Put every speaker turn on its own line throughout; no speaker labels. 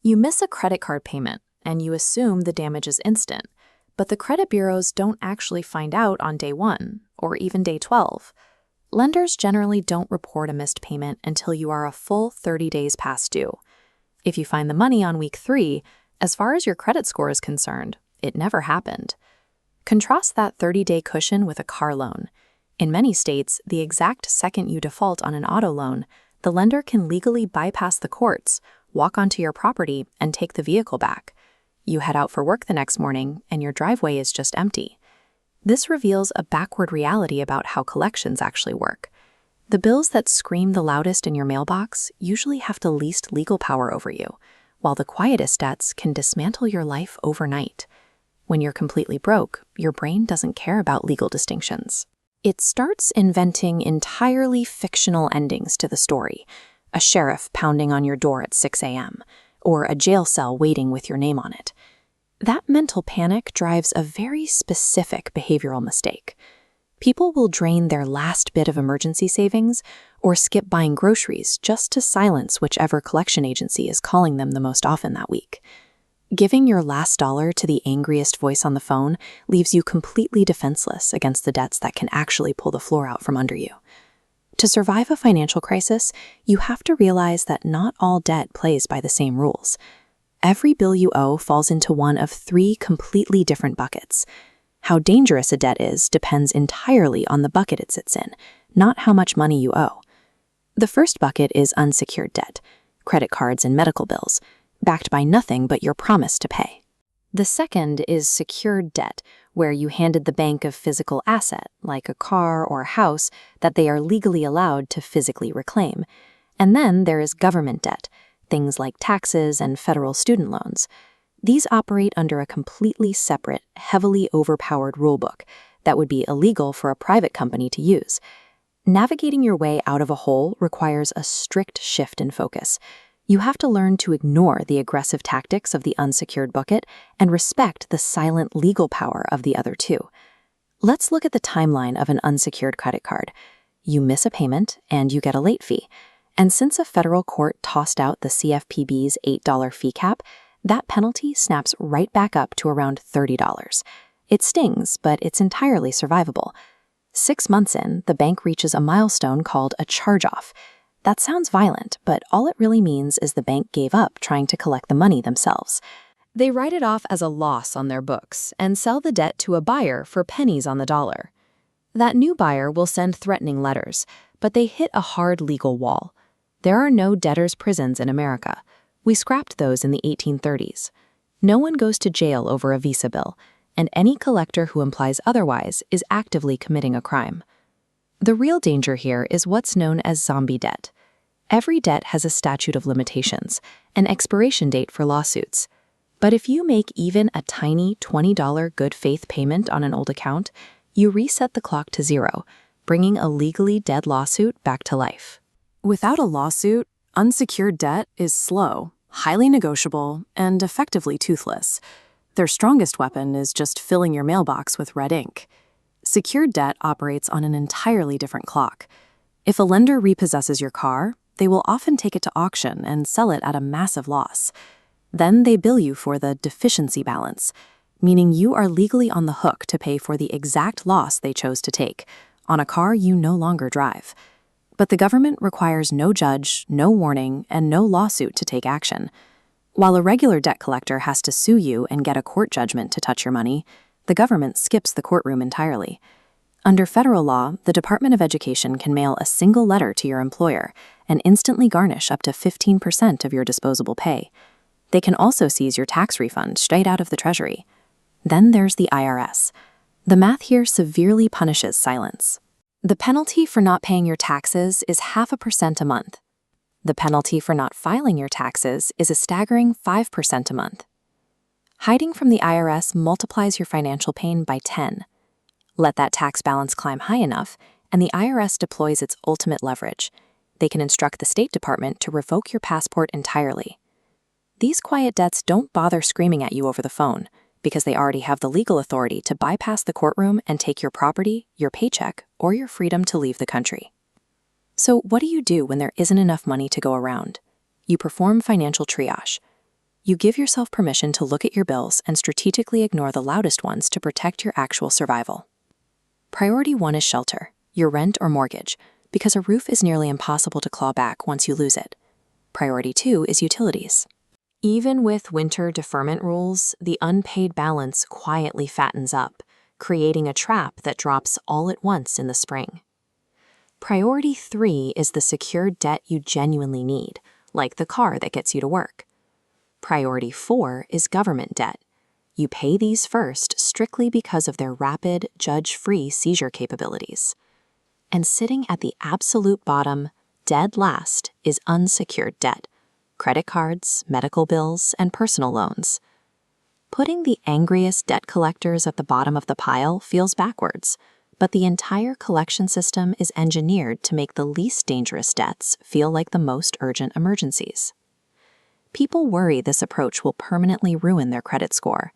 You miss a credit card payment, and you assume the damage is instant, but the credit bureaus don't actually find out on day 1 or even day 12. Lenders generally don't report a missed payment until you are a full 30 days past due. If you find the money on week 3, as far as your credit score is concerned, it never happened. Contrast that 30-day cushion with a car loan. In many states, the exact second you default on an auto loan, the lender can legally bypass the courts, walk onto your property, and take the vehicle back. You head out for work the next morning, and your driveway is just empty. This reveals a backward reality about how collections actually work. The bills that scream the loudest in your mailbox usually have the least legal power over you, while the quietest debts can dismantle your life overnight. When you're completely broke, your brain doesn't care about legal distinctions. It starts inventing entirely fictional endings to the story. A sheriff pounding on your door at 6 a.m., or a jail cell waiting with your name on it. That mental panic drives a very specific behavioral mistake. People will drain their last bit of emergency savings or skip buying groceries just to silence whichever collection agency is calling them the most often that week. Giving your last dollar to the angriest voice on the phone leaves you completely defenseless against the debts that can actually pull the floor out from under you. To survive a financial crisis, you have to realize that not all debt plays by the same rules. Every bill you owe falls into one of 3 completely different buckets. How dangerous a debt is depends entirely on the bucket it sits in, not how much money you owe. The first bucket is unsecured debt, credit cards and medical bills, backed by nothing but your promise to pay. The second is secured debt, where you handed the bank a physical asset, like a car or a house, that they are legally allowed to physically reclaim. And then there is government debt, things like taxes and federal student loans. These operate under a completely separate, heavily overpowered rulebook that would be illegal for a private company to use. Navigating your way out of a hole requires a strict shift in focus. You have to learn to ignore the aggressive tactics of the unsecured bucket and respect the silent legal power of the other 2. Let's look at the timeline of an unsecured credit card. You miss a payment and you get a late fee. And since a federal court tossed out the CFPB's $8 fee cap, that penalty snaps right back up to around $30. It stings, but it's entirely survivable. 6 months in, the bank reaches a milestone called a charge-off. That sounds violent, but all it really means is the bank gave up trying to collect the money themselves. They write it off as a loss on their books and sell the debt to a buyer for pennies on the dollar. That new buyer will send threatening letters, but they hit a hard legal wall. There are no debtors' prisons in America. We scrapped those in the 1830s. No one goes to jail over a visa bill, and any collector who implies otherwise is actively committing a crime. The real danger here is what's known as zombie debt. Every debt has a statute of limitations, an expiration date for lawsuits. But if you make even a tiny $20 good faith payment on an old account, you reset the clock to 0, bringing a legally dead lawsuit back to life.
Without a lawsuit, unsecured debt is slow, highly negotiable, and effectively toothless. Their strongest weapon is just filling your mailbox with red ink. Secured debt operates on an entirely different clock. If a lender repossesses your car, they will often take it to auction and sell it at a massive loss. Then they bill you for the deficiency balance, meaning you are legally on the hook to pay for the exact loss they chose to take, on a car you no longer drive. But the government requires no judge, no warning, and no lawsuit to take action. While a regular debt collector has to sue you and get a court judgment to touch your money, the government skips the courtroom entirely. Under federal law, the Department of Education can mail a single letter to your employer and instantly garnish up to 15% of your disposable pay. They can also seize your tax refund straight out of the Treasury. Then there's the IRS. The math here severely punishes silence. The penalty for not paying your taxes is 0.5% a month. The penalty for not filing your taxes is a staggering 5% a month. Hiding from the IRS multiplies your financial pain by 10. Let that tax balance climb high enough, and the IRS deploys its ultimate leverage. They can instruct the State Department to revoke your passport entirely. These quiet debts don't bother screaming at you over the phone, because they already have the legal authority to bypass the courtroom and take your property, your paycheck, or your freedom to leave the country. So what do you do when there isn't enough money to go around? You perform financial triage. You give yourself permission to look at your bills and strategically ignore the loudest ones to protect your actual survival. Priority 1 is shelter, your rent or mortgage, because a roof is nearly impossible to claw back once you lose it. Priority 2 is utilities. Even with winter deferment rules, the unpaid balance quietly fattens up, creating a trap that drops all at once in the spring. Priority 3 is the secured debt you genuinely need, like the car that gets you to work. Priority 4 is government debt. You pay these first strictly because of their rapid, judge-free seizure capabilities. And sitting at the absolute bottom, dead last, is unsecured debt. Credit cards, medical bills, and personal loans. Putting the angriest debt collectors at the bottom of the pile feels backwards, but the entire collection system is engineered to make the least dangerous debts feel like the most urgent emergencies. People worry this approach will permanently ruin their credit score,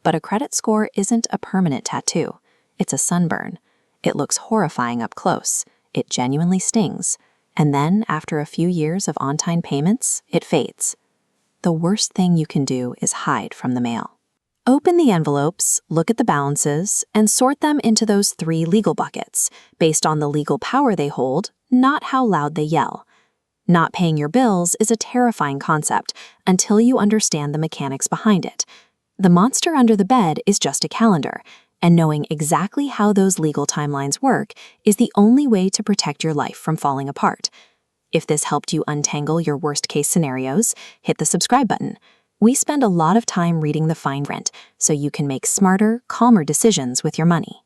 but a credit score isn't a permanent tattoo. It's a sunburn. It looks horrifying up close. It genuinely stings. And then, after a few years of on-time payments, it fades. The worst thing you can do is hide from the mail. Open the envelopes, look at the balances, and sort them into those 3 legal buckets, based on the legal power they hold, not how loud they yell. Not paying your bills is a terrifying concept until you understand the mechanics behind it. The monster under the bed is just a calendar, and knowing exactly how those legal timelines work is the only way to protect your life from falling apart. If this helped you untangle your worst-case scenarios, hit the subscribe button. We spend a lot of time reading the fine print so you can make smarter, calmer decisions with your money.